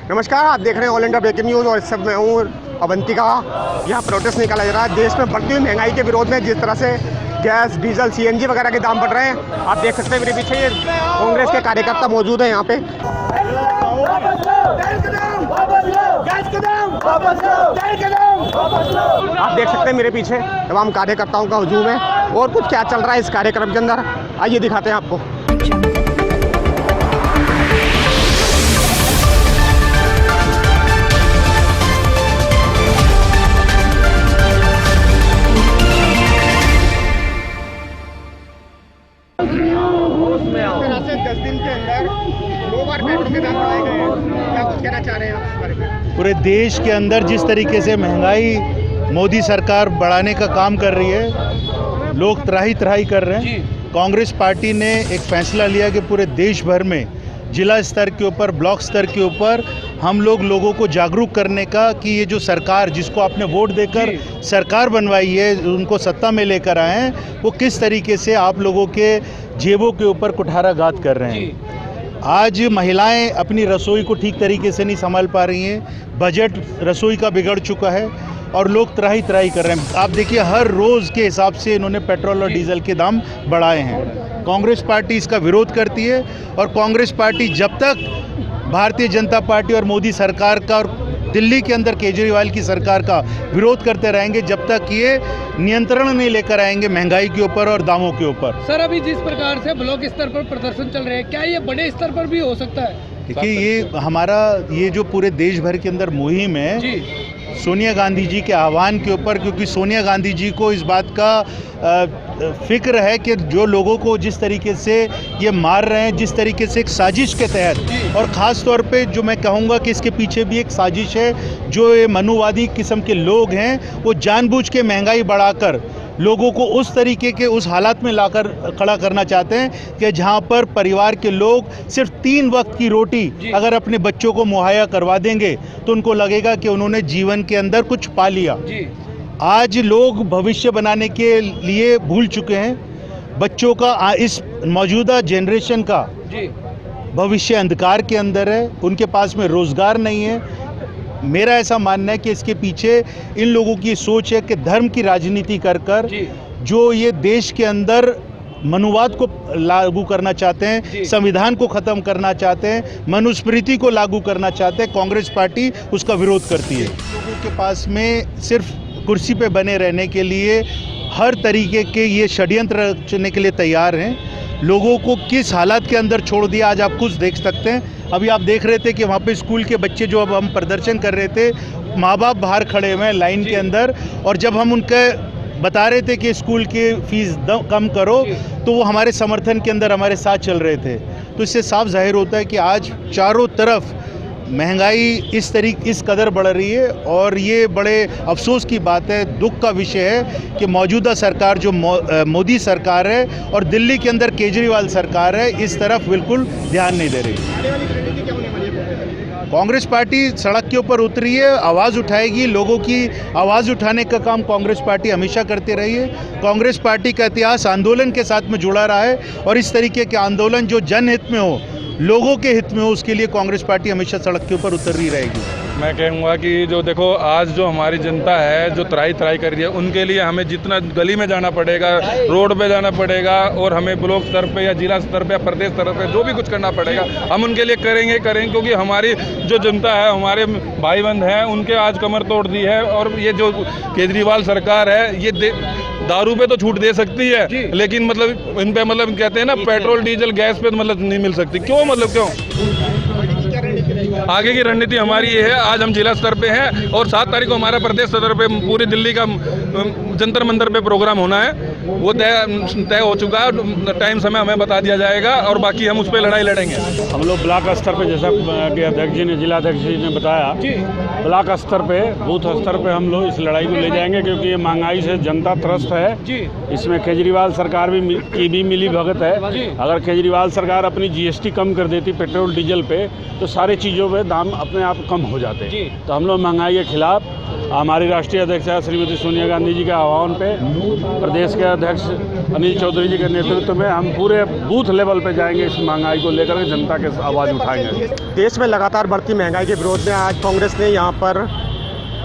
नमस्कार, आप देख रहे हैं ऑल इंडिया ब्रेकिंग न्यूज़ और इस सब मैं हूँ अवंतिका। यहाँ प्रोटेस्ट निकाला जा रहा है देश में बढ़ती हुई महंगाई के विरोध में। जिस तरह से गैस, डीजल, सीएनजी वगैरह के दाम बढ़ रहे हैं, आप देख सकते हैं मेरे पीछे ये कांग्रेस के कार्यकर्ता मौजूद हैं यहाँ पे। आप देख सकते हैं मेरे पीछे तमाम कार्यकर्ताओं का हुजूम है। और कुछ क्या चल रहा है इस कार्यक्रम के अंदर, आइए दिखाते हैं आपको। से 10 दिन के अंदर 2 बार पेट्रोल के दाम बढ़ाए गए हैं, क्या कुछ कहना चाह रहे हैं आप इस बारे में? पूरे देश के अंदर जिस तरीके से महंगाई मोदी सरकार बढ़ाने का काम कर रही है, लोग त्राही त्राही कर रहे हैं। कांग्रेस पार्टी ने एक फैसला लिया कि पूरे देश भर में जिला स्तर के ऊपर, ब्लॉक स्तर के ऊपर हम लोगों को जागरूक करने का कि ये जो सरकार जिसको आपने वोट देकर सरकार बनवाई है, उनको सत्ता में लेकर आए हैं, वो किस तरीके से आप लोगों के जेबों के ऊपर कुठाराघात कर रहे हैं। आज महिलाएं अपनी रसोई को ठीक तरीके से नहीं संभाल पा रही हैं, बजट रसोई का बिगड़ चुका है और लोग त्राही त्राही कर रहे हैं। आप देखिए, हर रोज़ के हिसाब से इन्होंने पेट्रोल और डीजल के दाम बढ़ाए हैं। कांग्रेस पार्टी इसका विरोध करती है और कांग्रेस पार्टी जब तक भारतीय जनता पार्टी और मोदी सरकार का और दिल्ली के अंदर केजरीवाल की सरकार का विरोध करते रहेंगे, जब तक ये नियंत्रण नहीं लेकर आएंगे महंगाई के ऊपर और दामों के ऊपर। सर, अभी जिस प्रकार से ब्लॉक स्तर पर प्रदर्शन चल रहे हैं, क्या ये बड़े स्तर पर भी हो सकता है? देखिए, ये हमारा ये जो पूरे देश भर के अंदर मुहिम है जी। सोनिया गांधी जी के आह्वान के ऊपर, क्योंकि सोनिया गांधी जी को इस बात का फिक्र है कि जो लोगों को जिस तरीके से ये मार रहे हैं, जिस तरीके से एक साजिश के तहत, और ख़ास तौर पे जो मैं कहूँगा कि इसके पीछे भी एक साजिश है, जो ये मनुवादी किस्म के लोग हैं वो जानबूझ के महंगाई बढ़ाकर लोगों को उस तरीके के उस हालात में लाकर खड़ा करना चाहते हैं कि जहां पर परिवार के लोग सिर्फ 3 वक्त की रोटी अगर अपने बच्चों को मुहैया करवा देंगे तो उनको लगेगा कि उन्होंने जीवन के अंदर कुछ पा लिया। आज लोग भविष्य बनाने के लिए भूल चुके हैं। बच्चों का, इस मौजूदा जनरेशन का भविष्य अंधकार के अंदर है, उनके पास में रोज़गार नहीं है। मेरा ऐसा मानना है कि इसके पीछे इन लोगों की सोच है कि धर्म की राजनीति कर कर जो ये देश के अंदर मनुवाद को लागू करना चाहते हैं, संविधान को ख़त्म करना चाहते हैं, मनुस्मृति को लागू करना चाहते हैं, कांग्रेस पार्टी उसका विरोध करती है। लोगों के पास में सिर्फ कुर्सी पे बने रहने के लिए हर तरीके के ये षड्यंत्र रचने के लिए तैयार हैं। लोगों को किस हालात के अंदर छोड़ दिया, आज आप कुछ देख सकते हैं। अभी आप देख रहे थे कि वहाँ पे स्कूल के बच्चे जो अब हम प्रदर्शन कर रहे थे, माँ बाप बाहर खड़े हुए हैं लाइन के अंदर, और जब हम उनके बता रहे थे कि स्कूल की फ़ीस कम करो, तो वो हमारे समर्थन के अंदर हमारे साथ चल रहे थे। तो इससे साफ जाहिर होता है कि आज चारों तरफ महंगाई इस कदर बढ़ रही है और ये बड़े अफसोस की बात है, दुख का विषय है कि मौजूदा सरकार जो मोदी सरकार है और दिल्ली के अंदर केजरीवाल सरकार है, इस तरफ बिल्कुल ध्यान नहीं दे रही। कांग्रेस पार्टी सड़क के ऊपर उतरी है, आवाज़ उठाएगी, लोगों की आवाज़ उठाने का काम कांग्रेस पार्टी हमेशा करते रही है। कांग्रेस पार्टी का इतिहास आंदोलन के साथ में जुड़ा रहा है और इस तरीके के आंदोलन जो जनहित में हो, लोगों के हित में हो, उसके लिए कांग्रेस पार्टी हमेशा सड़क के ऊपर उतर रही रहेगी। मैं कहूँगा कि जो देखो, आज जो हमारी जनता है जो त्राही कर रही है, उनके लिए हमें जितना गली में जाना पड़ेगा, रोड पे जाना पड़ेगा, और हमें ब्लॉक स्तर पे या जिला स्तर पे या प्रदेश स्तर पे जो भी कुछ करना पड़ेगा हम उनके लिए करेंगे क्योंकि हमारी जो जनता है, हमारे भाई बंद हैं, उनके आज कमर तोड़ दी है। और ये जो केजरीवाल सरकार है, ये दारू पे तो छूट दे सकती है, लेकिन मतलब इन पे मतलब कहते हैं ना, पेट्रोल डीजल गैस पे मतलब नहीं मिल सकती। क्यों? आगे की रणनीति हमारी ये है, आज हम जिला स्तर पे हैं और 7 तारीख को हमारा प्रदेश स्तर पे पूरी दिल्ली का जंतर मंतर पे प्रोग्राम होना है। वो तय हो चुका है, टाइम समय हमें बता दिया जाएगा और बाकी हम उस पर लड़ाई लड़ेंगे। हम लोग ब्लॉक स्तर पे, जैसा कि अध्यक्ष जी ने, जिलाध्यक्ष जी ने बताया, ब्लॉक स्तर पे, बूथ स्तर पे हम लोग इस लड़ाई को ले जाएंगे, क्योंकि ये महंगाई से जनता त्रस्त है। इसमें केजरीवाल सरकार की भी मिली भगत है। अगर केजरीवाल सरकार अपनी GST कम कर देती पेट्रोल डीजल पे, तो सारी चीज़ों में दाम अपने आप कम हो जाते। तो हम लोग महंगाई के खिलाफ हमारी राष्ट्रीय अध्यक्ष श्रीमती सोनिया गांधी जी के आह्वान पे प्रदेश के अध्यक्ष अनिल चौधरी जी के नेतृत्व में हम पूरे बूथ लेवल पे जाएंगे, इस महंगाई को लेकर के जनता के आवाज़ उठाएंगे। देश में लगातार बढ़ती महंगाई के विरोध में आज कांग्रेस ने यहाँ पर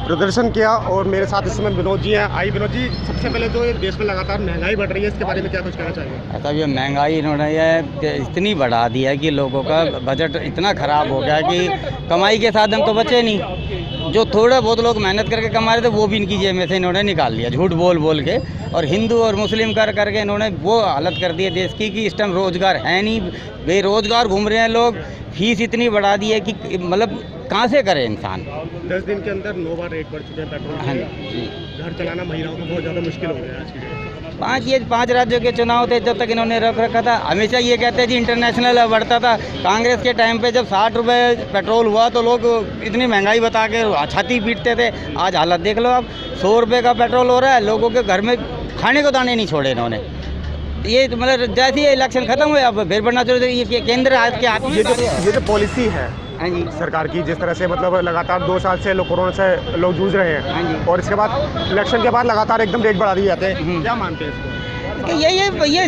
प्रदर्शन किया और मेरे साथ इस समय विनोद जी हैं। आई विनोद जी, सबसे पहले तो ये देश में लगातार महंगाई बढ़ रही है, इसके बारे में क्या कुछ कहना चाहेंगे? ऐसा ये महंगाई इन्होंने ये इतनी बढ़ा दी है कि लोगों का बजट इतना ख़राब हो गया है कि कमाई के साधन तो बचे नहीं। जो थोड़ा बहुत लोग मेहनत करके कमा रहे थे वो भी इनकी जेब में से इन्होंने निकाल लिया, झूठ बोल बोल के। और हिंदू और मुस्लिम कर करके इन्होंने वो हालत कर दी है देश की कि इस टाइम रोज़गार है नहीं, बेरोज़गार घूम रहे हैं लोग। फीस इतनी बढ़ा दी है कि मतलब कहाँ से करे इंसान। 10 दिन के अंदर 9 बार रेट बढ़ चुके हैं पेट्रोल हाँ के। जी। घर चलाना महिलाओं को बहुत ज़्यादा मुश्किल हो गया है आज की डेट में। 5 राज्यों के चुनाव थे जब तक इन्होंने रख रखा था। हमेशा ये कहते हैं जी इंटरनेशनल बढ़ता था। कांग्रेस के टाइम पे जब 60 रुपये पेट्रोल हुआ तो लोग इतनी महंगाई बता के छाती पीटते थे। आज हालत देख लो, अब 100 रुपये का पेट्रोल हो रहा है, लोगों के घर में खाने को दाने नहीं छोड़े इन्होंने। ये मतलब जैसे ही इलेक्शन खत्म हुए अब फिर बढ़ना चाहिए। ये केंद्र आज के हाथ में ये जो पॉलिसी है हाँ जी सरकार की, जिस तरह से मतलब लगातार 2 साल से लोग कोरोना से लोग जूझ रहे हाँ हैं जी। और इसके बाद इलेक्शन के बाद लगातार एकदम रेट बढ़ा दिए जाते हैं, क्या मानते हैं इसको? कि ये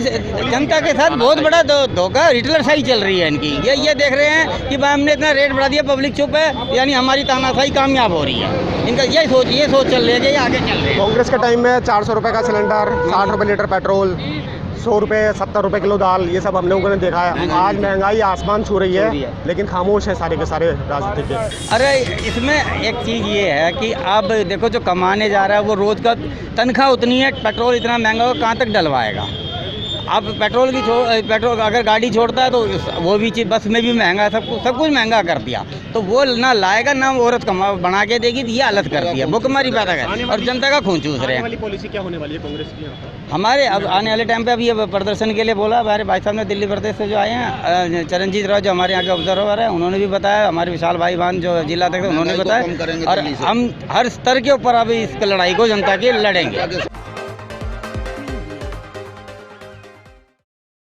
जनता के साथ बहुत बड़ा धोखा, हिटलरशाही चल रही है इनकी। ये देख रहे हैं कि भाई हमने इतना रेट बढ़ा दिया, पब्लिक चुप है, यानी हमारी तानाशाही कामयाब हो रही है। इनका ये सोच चल रही है कि ये आगे चल रहे हैं। कांग्रेस के टाइम में 400 रुपये का सिलेंडर, 60 रुपये लीटर पेट्रोल, 100 रुपये 70 रुपये किलो दाल, ये सब हम लोगों ने देखा है। आज महंगाई आसमान छू रही है, लेकिन खामोश है सारे के सारे राजनीतिक के। अरे इसमें एक चीज़ ये है कि अब देखो जो कमाने जा रहा है वो रोज़ का तनख्वाह उतनी है, पेट्रोल इतना महंगा हो कहाँ तक डलवाएगा। अब पेट्रोल अगर गाड़ी छोड़ता है तो वो भी चीज़, बस में भी महंगा, सब कुछ महंगा कर दिया। तो वो ना लाएगा ना औरत बना के देगी, तो ये हालत कर दी है, भुखमरी पैदा कर और जनता का खून चूस रहे हैं। वाली पॉलिसी क्या होने वाली है कांग्रेस की यहाँ पर? हमारे अब आने वाले टाइम पे अभी ये प्रदर्शन के लिए बोला हमारे भाई साहब ने, दिल्ली प्रदेश से जो आए हैं, चरणजीत राव जो हमारे यहाँ के ऑब्जर्वर हैं, उन्होंने भी बताया। हमारे विशाल भाई बहन जो जिला अध्यक्ष उन्होंने बताया। और हम हर स्तर के ऊपर अभी इस लड़ाई को जनता की लड़ेंगे।